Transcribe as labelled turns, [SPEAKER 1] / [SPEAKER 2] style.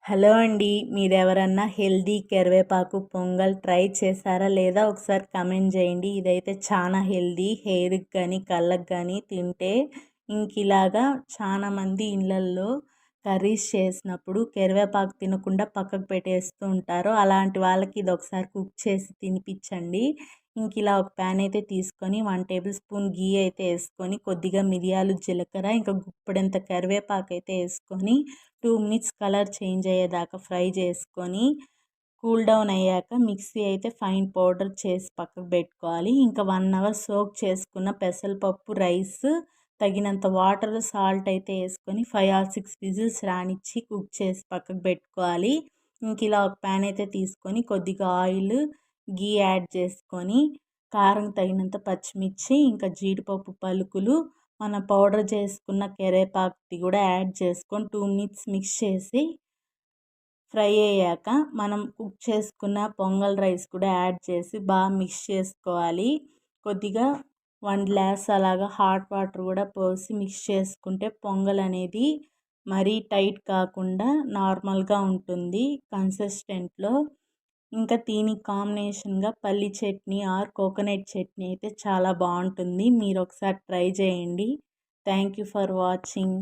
[SPEAKER 1] Hello అండి. మీరెవరన్నా healthy కరివేపాకు pongal try చేశారా? లేదా ఒకసారి కామెంట్ చేయండి. ఇదైతే చాలా హెల్తీ. హెయిర్‌కి కానీ, కళ్ళకి కానీ తింటే ఇలాగా చాలా మంది ఇళ్ళల్లో కర్రీస్ చేసినప్పుడు కరివేపాకు తినకుండా పక్కకు పెట్టేస్తూ ఉంటారు. అలాంటి వాళ్ళకి ఇదొకసారి కుక్ చేసి తినిపించండి. ఇలా ఒక ప్యాన్ అయితే తీసుకొని 1 టేబుల్ స్పూన్ ఘీ అయితే వేసుకొని, కొద్దిగా మిరియాలు, జీలకర్ర, ఇంకా గుప్పెడంత కరివేపాకు అయితే వేసుకొని 2 మినిట్స్ కలర్ చేంజ్ అయ్యేదాకా ఫ్రై చేసుకొని, కూల్ డౌన్ అయ్యాక మిక్సీ అయితే ఫైన్ పౌడర్ చేసి పక్కకు పెట్టుకోవాలి. ఇంకా 1 అవర్ సోక్ చేసుకున్న పెసరపప్పు, రైస్, తగినంత వాటర్, సాల్ట్ అయితే వేసుకొని 5 ఆర్ 6 విజిల్స్ రానిచ్చి కుక్ చేసి పక్కకు పెట్టుకోవాలి. ఇలా ఒక ప్యాన్ అయితే తీసుకొని కొద్దిగా ఆయిల్, ఘీ యాడ్ చేసుకొని, కారం తగినంత పచ్చిమిర్చి, ఇంకా జీడిపప్పు పలుకులు, మనం పౌడర్ చేసుకున్న కరివేపాకుది కూడా యాడ్ చేసుకొని 2 మినిట్స్ మిక్స్ చేసి ఫ్రై అయ్యాక మనం కుక్ చేసుకున్న పొంగల్ రైస్ కూడా యాడ్ చేసి బాగా మిక్స్ చేసుకోవాలి. కొద్దిగా 1 గ్లాస్ అలాగా హాట్ వాటర్ కూడా పోసి మిక్స్ చేసుకుంటే పొంగల్ అనేది మరీ టైట్ కాకుండా నార్మల్గా ఉంటుంది కన్సిస్టెంట్లో. ఇంకా దీనికి కాంబినేషన్గా పల్లి చట్నీ ఆర్ కోకోనట్ చట్నీ అయితే చాలా బాగుంటుంది. మీరు ఒకసారి ట్రై చేయండి. Thank you for watching.